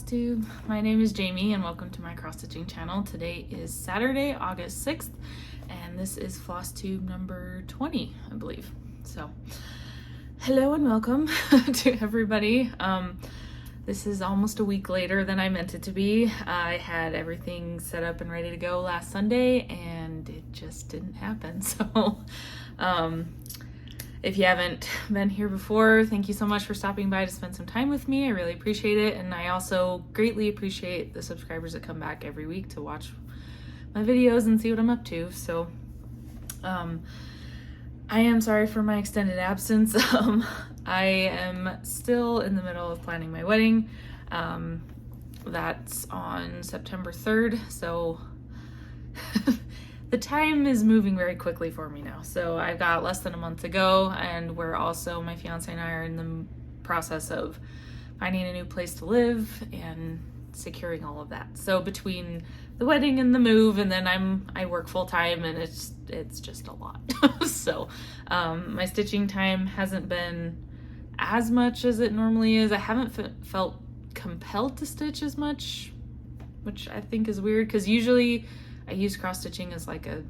Flosstube. My name is Jamie and welcome to my cross-stitching channel. Today is Saturday, August 6th, and this is Flosstube number 20, I believe. So, hello and welcome to everybody. This is almost a week later than I meant it to be. I had everything set up and ready to go last Sunday and it just didn't happen. So, if you haven't been here before, thank you so much for stopping by to spend some time with me. I really appreciate it. And I also greatly appreciate the subscribers that come back every week to watch my videos and see what I'm up to. So, I am sorry for my extended absence. I am still in the middle of planning my wedding. That's on September 3rd. So the time is moving very quickly for me now. So I've got less than a month to go, and we're also, my fiance and I are in the process of finding a new place to live and securing all of that. So between the wedding and the move, and then I work full time, and it's just a lot. So my stitching time hasn't been as much as it normally is. I haven't felt compelled to stitch as much, which I think is weird, because usually I use cross stitching as like a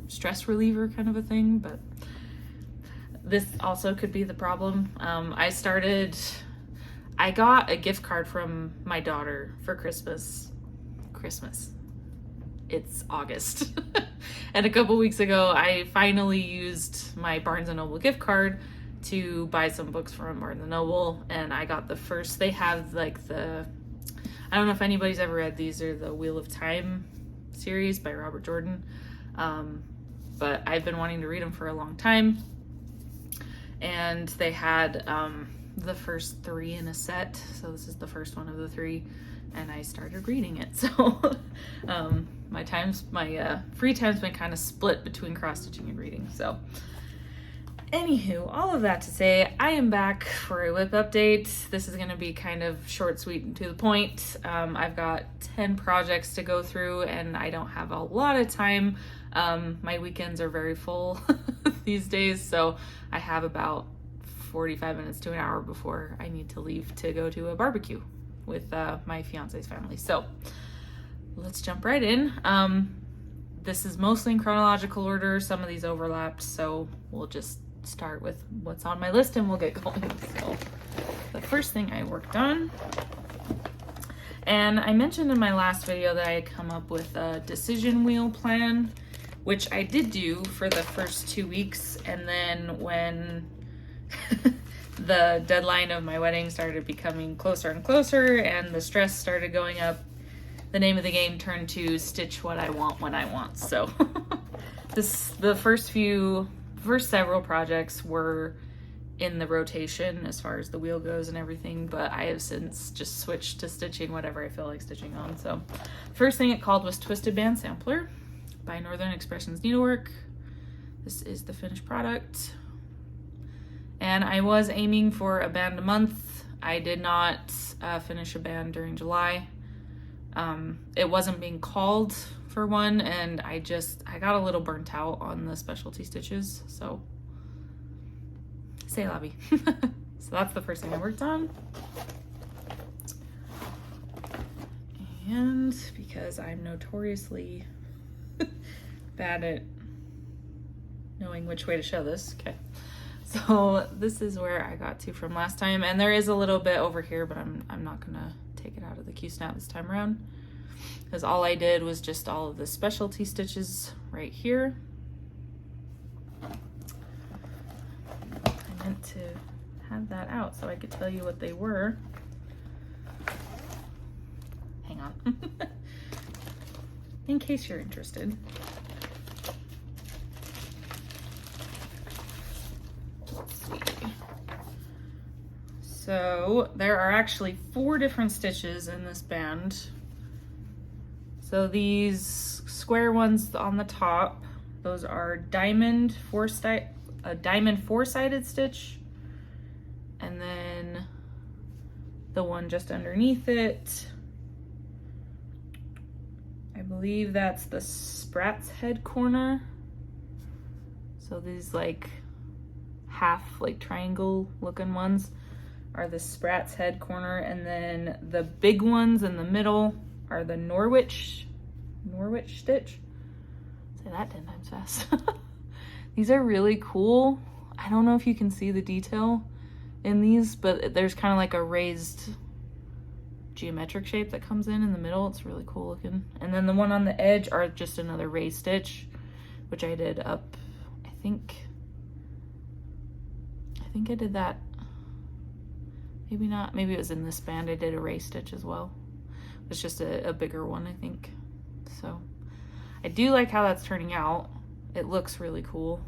stress reliever kind of a thing, but this also could be the problem. I got a gift card from my daughter for Christmas. It's August. And a couple weeks ago, I finally used my Barnes & Noble gift card to buy some books from Barnes & Noble, and I got they have like I don't know if anybody's ever read these, are the Wheel of Time series by Robert Jordan. But I've been wanting to read them for a long time. And they had the first 3 in a set. So this is the first one of the 3. And I started reading it. So my free time's been kind of split between cross-stitching and reading. So anywho, all of that to say, I am back for a whip update. This is going to be kind of short, sweet, and to the point. I've got 10 projects to go through, and I don't have a lot of time. My weekends are very full these days, so I have about 45 minutes to an hour before I need to leave to go to a barbecue with my fiance's family. So let's jump right in. This is mostly in chronological order. Some of these overlapped, so we'll just start with what's on my list and we'll get going. So the first thing I worked on, and I mentioned in my last video that I had come up with a decision wheel plan, which I did do for the first 2 weeks, and then when the deadline of my wedding started becoming closer and closer and the stress started going up, the name of the game turned to stitch what I want when I want. So the first several projects were in the rotation as far as the wheel goes and everything, but I have since just switched to stitching whatever I feel like stitching on. So first thing it called was Twisted Band Sampler by Northern Expressions Needlework. This is the finished product. And I was aiming for a band a month. I did not finish a band during July. It wasn't being called for one, and I got a little burnt out on the specialty stitches, so c'est la vie. So that's the first thing I worked on. And because I'm notoriously bad at knowing which way to show this, okay. So this is where I got to from last time, and there is a little bit over here, but I'm not gonna take it out of the Q-snap this time around, because all I did was just all of the specialty stitches right here. I meant to have that out so I could tell you what they were. Hang on. In case you're interested. So there are actually 4 different stitches in this band. So these square ones on the top, those are a diamond four-sided stitch, and then the one just underneath it, I believe that's the Sprat's head corner. So these like half like triangle looking ones. are the Sprat's head corner, and then the big ones in the middle are the Norwich stitch. Say that 10 times fast. These are really cool. I don't know if you can see the detail in these, but there's kind of like a raised geometric shape that comes in the middle. It's really cool looking. And then the one on the edge are just another raised stitch, which I did up, I think I did that, maybe not, maybe it was in this band. I did a raised stitch as well. It's just a bigger one, I think. So I do like how that's turning out. It looks really cool.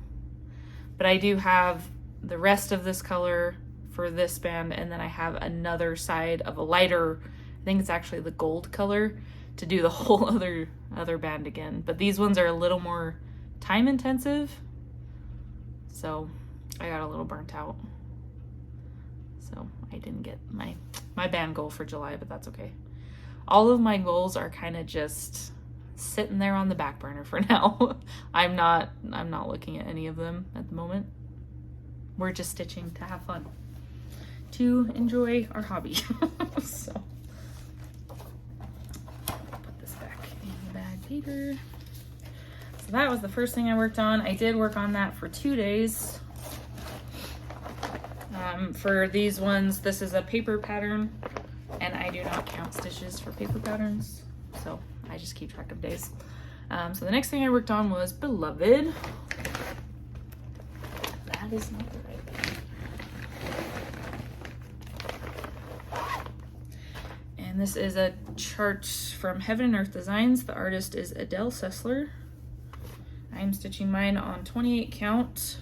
But I do have the rest of this color for this band, and then I have another side of a lighter, I think it's actually the gold color, to do the whole other band again. But these ones are a little more time intensive, so I got a little burnt out. So I didn't get my band goal for July, but that's okay. All of my goals are kind of just sitting there on the back burner for now. I'm not looking at any of them at the moment. We're just stitching to have fun, to enjoy our hobby. So put this back in the bag paper. So that was the first thing I worked on. I did work on that for 2 days. For these ones, this is a paper pattern, and I do not count stitches for paper patterns, so I just keep track of days. So the next thing I worked on was Beloved. That is not the right thing. And this is a chart from Heaven and Earth Designs. The artist is Adele Sessler. I'm stitching mine on 28 count.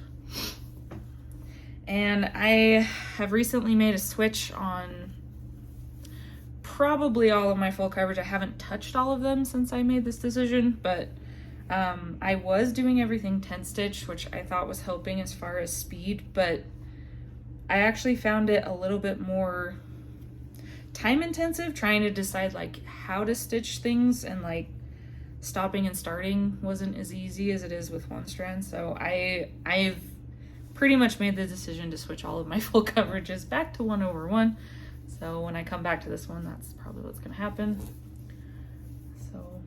And I have recently made a switch on probably all of my full coverage. I haven't touched all of them since I made this decision, but I was doing everything 10 stitch, which I thought was helping as far as speed, but I actually found it a little bit more time intensive trying to decide like how to stitch things, and like stopping and starting wasn't as easy as it is with one strand. So I've pretty much made the decision to switch all of my full coverages back to 1/1. So when I come back to this one, that's probably what's gonna happen. So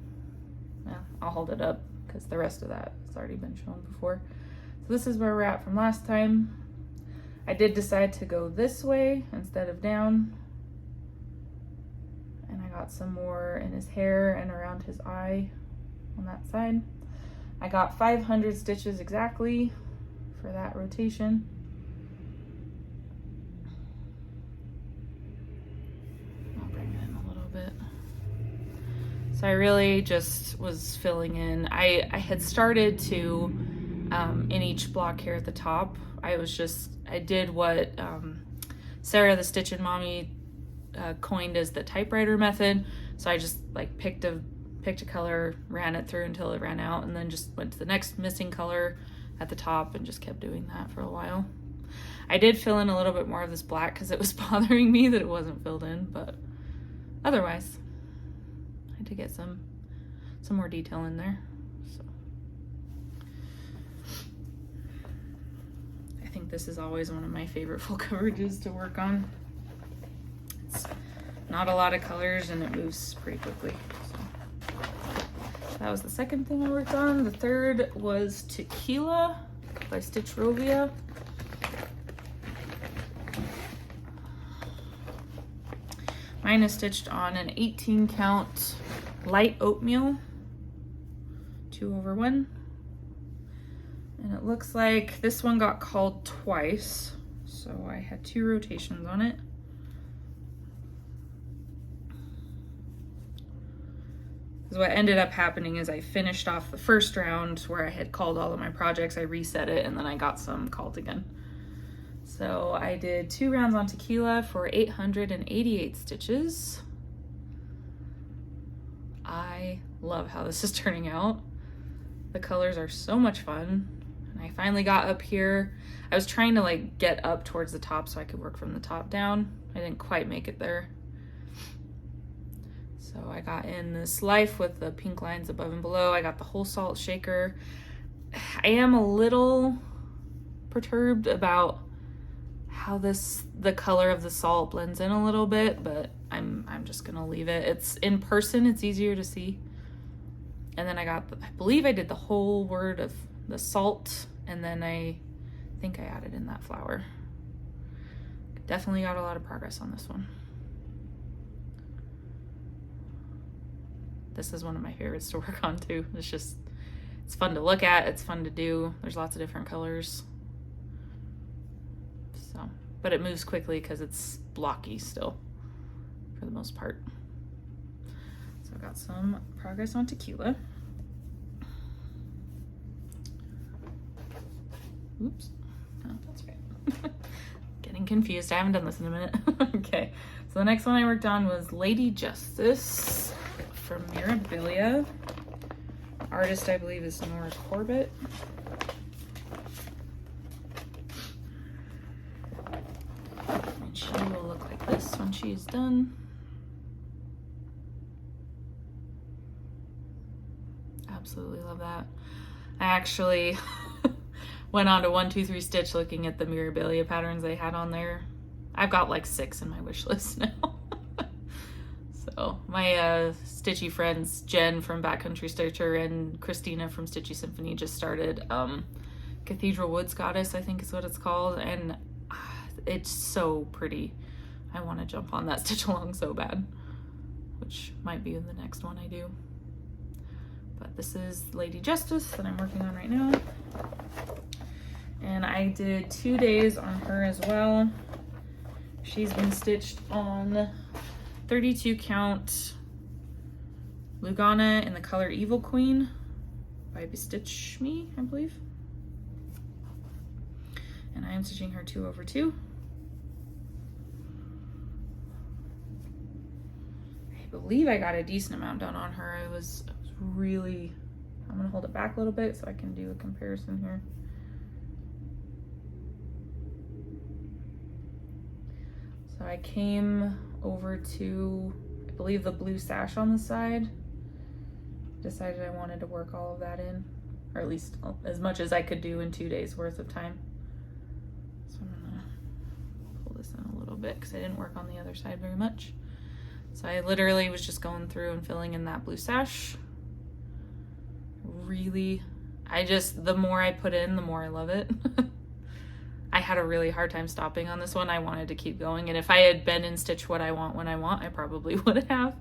yeah, I'll hold it up because the rest of that has already been shown before. So this is where we're at from last time. I did decide to go this way instead of down. And I got some more in his hair and around his eye on that side. I got 500 stitches exactly for that rotation. I'll bring it in a little bit. So I really just was filling in. I had started to, in each block here at the top, I did what Sarah, the Stitchin' Mommy, coined as the typewriter method. So I just like picked a color, ran it through until it ran out, and then just went to the next missing color at the top and just kept doing that for a while. I did fill in a little bit more of this black because it was bothering me that it wasn't filled in, but otherwise I had to get some more detail in there. So I think this is always one of my favorite full coverages to work on. It's not a lot of colors and it moves pretty quickly. So that was the second thing I worked on. The third was Tequila by Stitchrovia. Mine is stitched on an 18 count light oatmeal, 2/1. And it looks like this one got called twice, so I had 2 rotations on it. What ended up happening is I finished off the first round where I had called all of my projects, I reset it, and then I got some called again. So I did 2 rounds on Tequila for 888 stitches. I love how this is turning out. The colors are so much fun. And I finally got up here. I was trying to like get up towards the top so I could work from the top down. I didn't quite make it there. So I got in this life with the pink lines above and below. I got the whole salt shaker. I am a little perturbed about how the color of the salt blends in a little bit, but I'm just gonna leave it. It's in person, it's easier to see. And then I believe I did the whole word of the salt, and then I think I added in that flower. Definitely got a lot of progress on this one. This is one of my favorites to work on too. It's fun to look at, it's fun to do. There's lots of different colors. So, but it moves quickly because it's blocky still for the most part. So I got some progress on Tequila. Oops, oh, that's right. Getting confused, I haven't done this in a minute. Okay, so the next one I worked on was Lady Justice from Mirabilia. Artist, I believe, is Nora Corbett. And she will look like this when she is done. Absolutely love that. I actually went on to 123 Stitch looking at the Mirabilia patterns they had on there. I've got like 6 in my wish list now. So my stitchy friends, Jen from Backcountry Stitcher and Christina from Stitchy Symphony, just started Cathedral Woods Goddess, I think is what it's called, and it's so pretty. I want to jump on that stitch along so bad, which might be in the next one I do. But this is Lady Justice that I'm working on right now. And I did 2 days on her as well. She's been stitched on 32 count Lugana in the color Evil Queen by Bestitch Me, I believe. And I am stitching her 2/2. I believe I got a decent amount done on her. I was really, I'm gonna hold it back a little bit so I can do a comparison here. So I came over to, I believe, the blue sash on the side. Decided I wanted to work all of that in, or at least as much as I could do in 2 days worth of time. So I'm gonna pull this in a little bit because I didn't work on the other side very much. So I literally was just going through and filling in that blue sash. Really, the more I put in, the more I love it. I had a really hard time stopping on this one. I wanted to keep going, and if I had been in Stitch What I Want When I Want, I probably would have,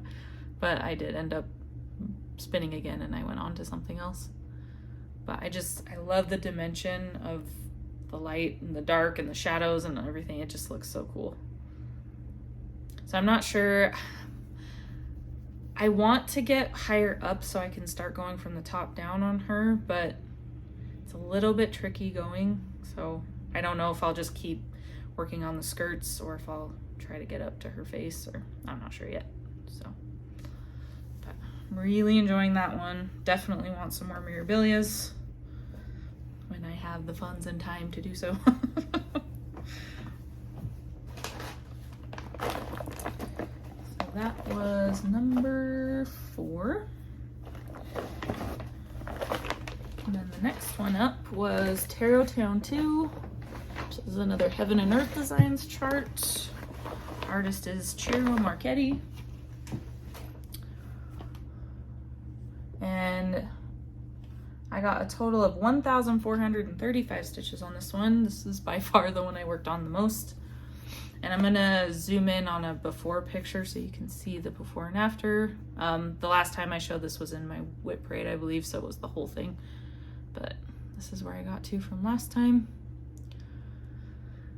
but I did end up spinning again and I went on to something else. But I love the dimension of the light and the dark and the shadows and everything. It just looks so cool. So I'm not sure, I want to get higher up so I can start going from the top down on her, but it's a little bit tricky going, so I don't know if I'll just keep working on the skirts or if I'll try to get up to her face, or I'm not sure yet. So, but I'm really enjoying that one. Definitely want some more Mirabilias when I have the funds and time to do so. So that was number 4. And then the next one up was Tarotown 2. This is another Heaven and Earth Designs chart. Artist is Ciro Marchetti. And I got a total of 1,435 stitches on this one. This is by far the one I worked on the most. And I'm gonna zoom in on a before picture so you can see the before and after. The last time I showed this was in my whip parade, I believe, so it was the whole thing. But this is where I got to from last time.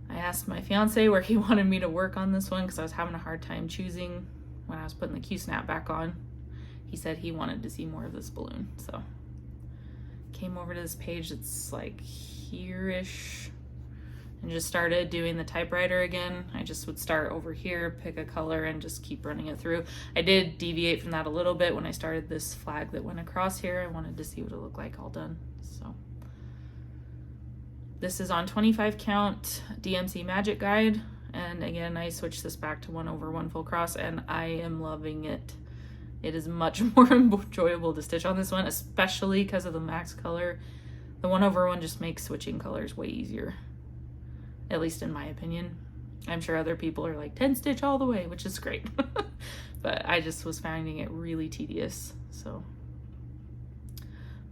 I asked my fiance where he wanted me to work on this one because I was having a hard time choosing when I was putting the Q-snap back on. He said he wanted to see more of this balloon, so came over to this page that's like here-ish and just started doing the typewriter again. I just would start over here, pick a color, and just keep running it through. I did deviate from that a little bit when I started this flag that went across here. I wanted to see what it looked like all done, so. This is on 25 count DMC Magic Guide, and again I switched this back to 1/1 full cross and I am loving it. It is much more enjoyable to stitch on this one, especially because of the max color. The 1/1 just makes switching colors way easier. at least in my opinion. I'm sure other people are like 10 stitch all the way, which is great. But I just was finding it really tedious. So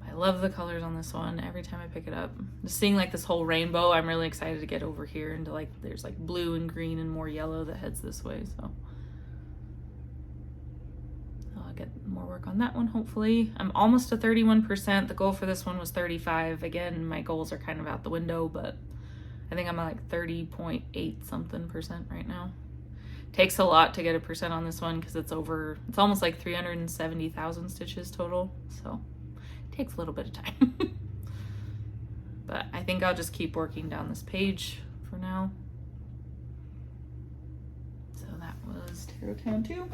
I love the colors on this one every time I pick it up. Just seeing like this whole rainbow, I'm really excited to get over here into like, there's like blue and green and more yellow that heads this way. So I'll get more work on that one hopefully. I'm almost to 31%. The goal for this one was 35. Again, my goals are kind of out the window, but I think I'm at like 30.8 something percent right now. Takes a lot to get a percent on this one because it's almost like 370,000 stitches total. So it takes a little bit of time. But I think I'll just keep working down this page for now. So that was Tarotown 2.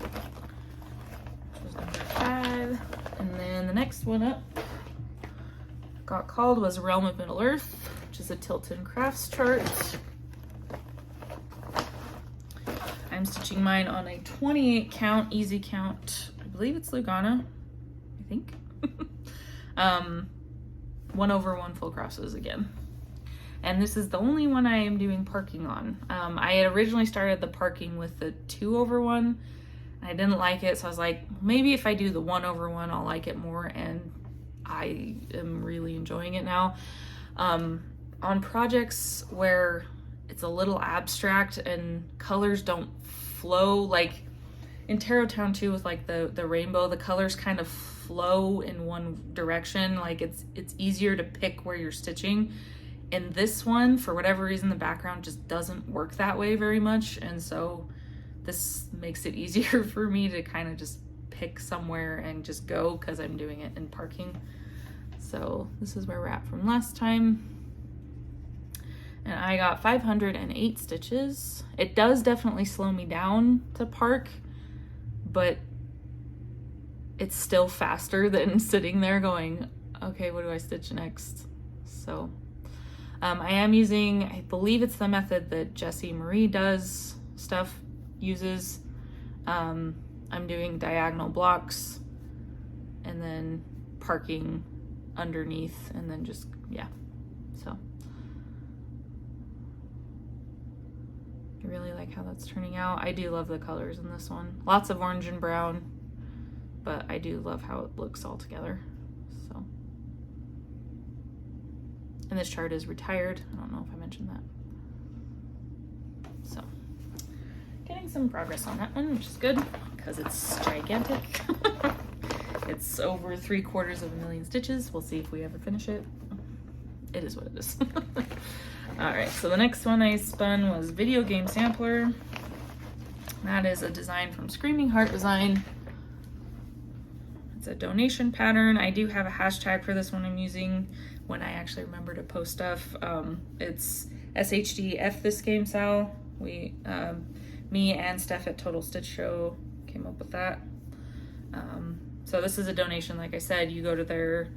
Which was number 5. And then the next one up got called was Realm of Middle Earth, which is a Tilton crafts chart. I'm stitching mine on a 28 count, easy count. I believe it's Lugana, I think. 1/1 full crosses again. And this is the only one I am doing parking on. I had originally started the parking with the 2/1, and I didn't like it, so I was like, maybe if I do the 1/1, I'll like it more, and I am really enjoying it now. On projects where it's a little abstract and colors don't flow, like in Tarotown 2 with like the rainbow, the colors kind of flow in one direction. Like it's easier to pick where you're stitching. In this one, for whatever reason, the background just doesn't work that way very much, and so this makes it easier for me to kind of just pick somewhere and just go because I'm doing it in parking. So this is where we're at from last time. And I got 508 stitches. It does definitely slow me down to park, but it's still faster than sitting there going, okay, what do I stitch next? So I am using, I believe it's the method that Jessie Marie uses. I'm doing diagonal blocks and then parking underneath and then just, yeah, so. I really like how that's turning out. I do love the colors in this one. Lots of orange and brown, but I do love how it looks all together. So, and this chart is retired. I don't know if I mentioned that. So, getting some progress on that one, which is good because it's gigantic. It's over 750,000 stitches. We'll see if we ever finish it. It is what it is. All right, so the next one I spun was Video Game Sampler. That is a design from ScreamingHeartDesign. It's a donation pattern. I do have a hashtag for this one I'm using when I actually remember to post stuff. It's SHDF this game Sal. Me and Steph at Total Stitch Show came up with that. So this is a donation, like I said. You go to their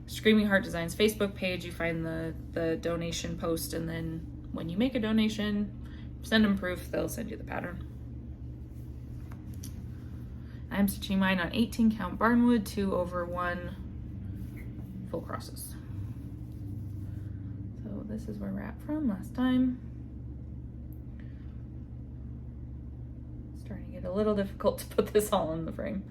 Screaming Heart Design's Facebook page, you find the donation post, and then when you make a donation, send them proof, they'll send you the pattern. I'm stitching mine on 18 count barnwood, 2/1 full crosses. So this is where we're at from last time. It's starting to get a little difficult to put this all in the frame.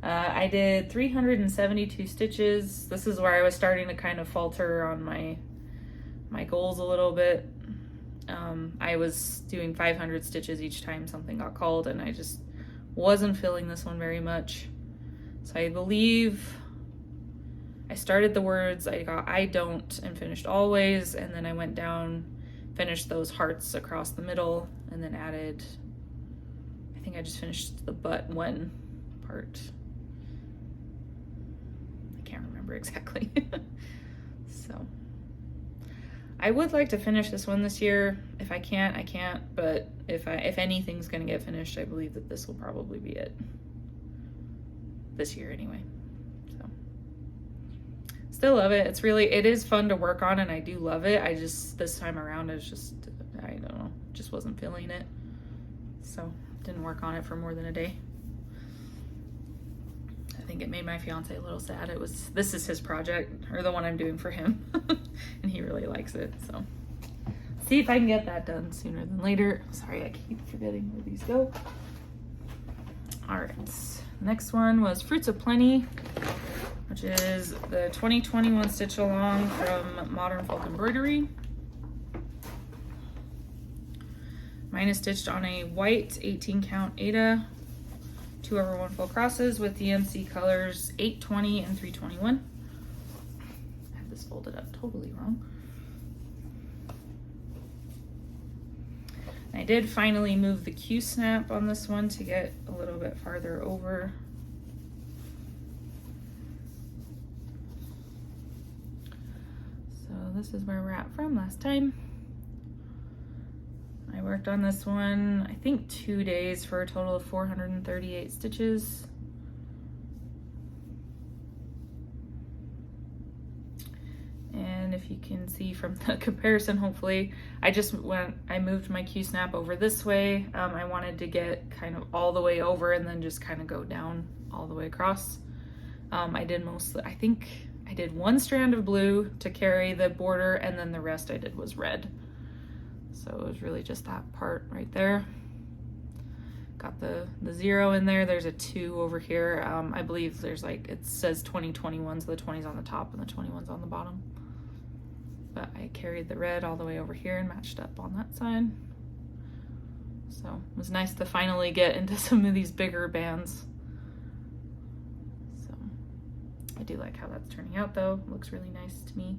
I did 372 stitches. This is where I was starting to kind of falter on my goals a little bit. I was doing 500 stitches each time something got called, and I just wasn't feeling this one very much. So I believe I started the words, I got I don't and finished always, and then I went down, finished those hearts across the middle, and then added, I think I just finished the but when part. Can't remember exactly. So I would like to finish this one this year. If I can't, I can't, but if anything's gonna get finished, I believe that this will probably be it this year anyway. So still love it. It is fun to work on, and I do love it. I just, this time around, I don't know, just wasn't feeling it, so didn't work on it for more than a day. I think it made my fiance a little sad. This is his project, or the one I'm doing for him, and he really likes it, so see if I can get that done sooner than later. Sorry, I keep forgetting where these go. All right, next one was Fruits of Plenty, which is the 2021 stitch along from Modern Folk Embroidery. Mine is stitched on a white 18 count Aida, 2/1 full crosses with DMC colors 820 and 321. I have this folded up totally wrong. I did finally move the Q-snap on this one to get a little bit farther over. So this is where we're at from last time. I worked on this one, I think 2 days for a total of 438 stitches. And if you can see from the comparison, hopefully, I moved my Q-snap over this way. I wanted to get kind of all the way over and then just kind of go down all the way across. I think I did one strand of blue to carry the border, and then the rest I did was red. So it was really just that part right there. Got the 0 in there. There's a 2 over here. I believe there's like, it says 2021, so the 20's on the top and the 21's on the bottom. But I carried the red all the way over here and matched up on that side. So it was nice to finally get into some of these bigger bands. So I do like how that's turning out though. It looks really nice to me.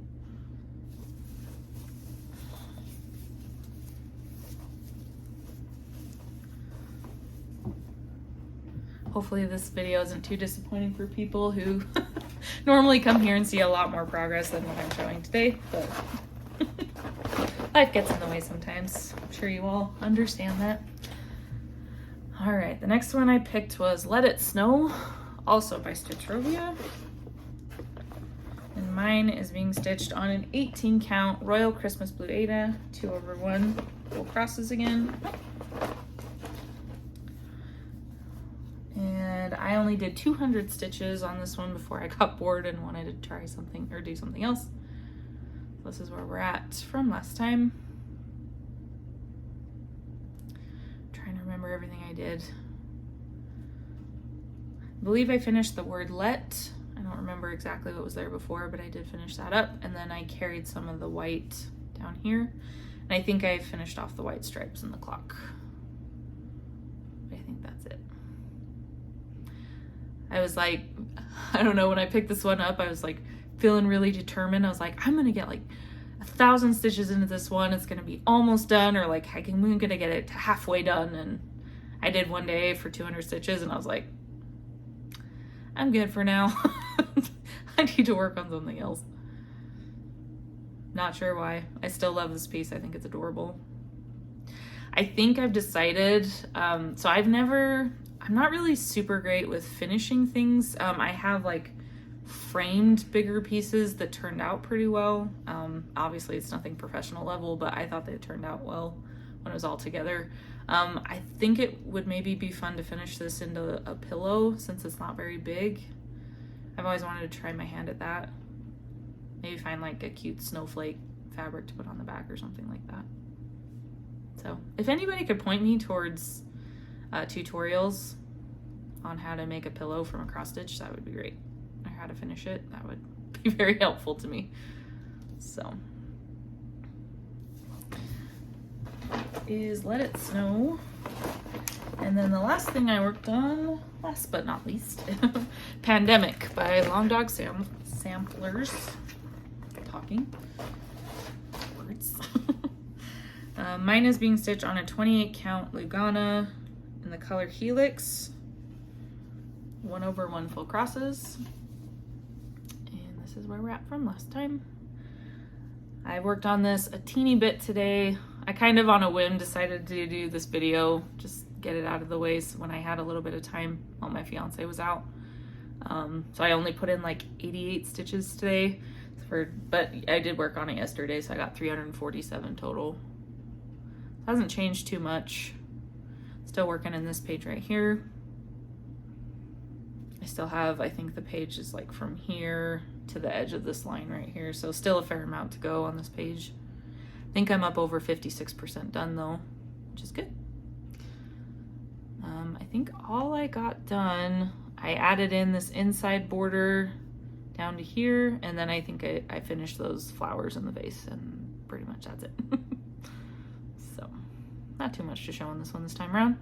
Hopefully this video isn't too disappointing for people who normally come here and see a lot more progress than what I'm showing today, but life gets in the way sometimes. I'm sure you all understand that. All right, the next one I picked was Let It Snow, also by Stitchrovia. And mine is being stitched on an 18 count Royal Christmas Blue Aida, 2/1 full crosses again. And I only did 200 stitches on this one before I got bored and wanted to try something or do something else. This is where we're at from last time. I'm trying to remember everything I did. I believe I finished the word let. I don't remember exactly what was there before, but I did finish that up. And then I carried some of the white down here. And I think I finished off the white stripes in the clock. I think that's it. I was like, I don't know, when I picked this one up, I was like feeling really determined. I was like, I'm gonna get like 1,000 stitches into this one. It's gonna be almost done, or like I'm gonna get it halfway done. And I did one day for 200 stitches and I was like, I'm good for now. I need to work on something else. Not sure why. I still love this piece. I think it's adorable. I think I've decided, so I'm not really super great with finishing things. I have like framed bigger pieces that turned out pretty well. Obviously it's nothing professional level, but I thought they turned out well when it was all together. I think it would maybe be fun to finish this into a pillow since it's not very big. I've always wanted to try my hand at that. Maybe find like a cute snowflake fabric to put on the back or something like that. So if anybody could point me towards tutorials on how to make a pillow from a cross stitch, that would be great. Or how to finish it, that would be very helpful to me. So is Let It Snow. And then the last thing I worked on, last but not least, Pandemic by Long Dog Samplers. Talking words. Mine is being stitched on a 28 count Lugana in the color Helix, 1/1 full crosses. And this is where we're at from last time. I worked on this a teeny bit today. I kind of on a whim decided to do this video, just get it out of the way so when I had a little bit of time while my fiance was out. So I only put in like 88 stitches today, but I did work on it yesterday, so I got 347 total. It hasn't changed too much. Still working in this page right here. I still have, I think the page is like from here to the edge of this line right here, so still a fair amount to go on this page. I think I'm up over 56% done though, which is good. I think all I got done, I added in this inside border down to here, and then I think I finished those flowers in the vase, and pretty much that's it. So not too much to show on this one this time around.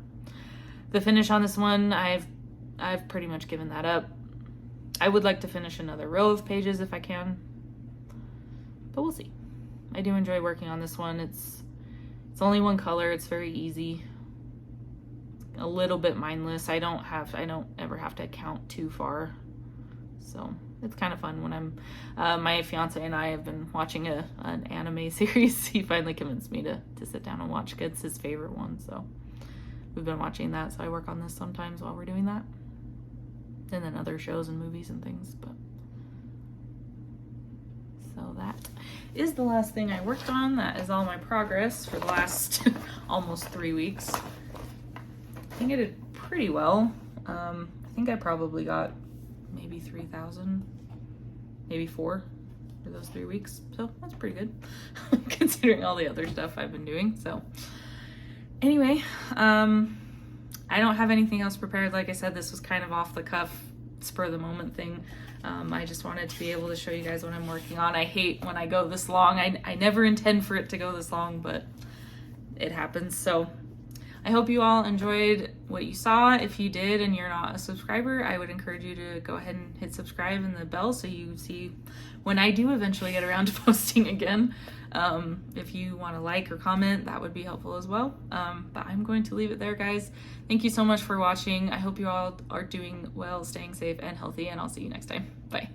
The finish on this one, I've pretty much given that up. I would like to finish another row of pages if I can, but we'll see. I do enjoy working on this one. It's only one color. It's very easy. A little bit mindless. I don't ever have to count too far, so it's kind of fun when I'm my fiance and I have been watching an anime series. He finally convinced me to sit down and watch. It's his favorite one, so we've been watching that. So I work on this sometimes while we're doing that, and then other shows and movies and things. But so that is the last thing I worked on. That is all my progress for the last almost 3 weeks. I think I did pretty well. I think I probably got maybe 3,000, maybe 4 for those 3 weeks. So that's pretty good considering all the other stuff I've been doing. So anyway, I don't have anything else prepared. Like I said, this was kind of off the cuff, spur of the moment thing. I just wanted to be able to show you guys what I'm working on. I hate when I go this long. I never intend for it to go this long, but it happens. So I hope you all enjoyed what you saw. If you did and you're not a subscriber, I would encourage you to go ahead and hit subscribe and the bell so you see when I do eventually get around to posting again. If you want to like or comment, that would be helpful as well. But I'm going to leave it there, guys. Thank you so much for watching. I hope you all are doing well, staying safe and healthy, and I'll see you next time. Bye.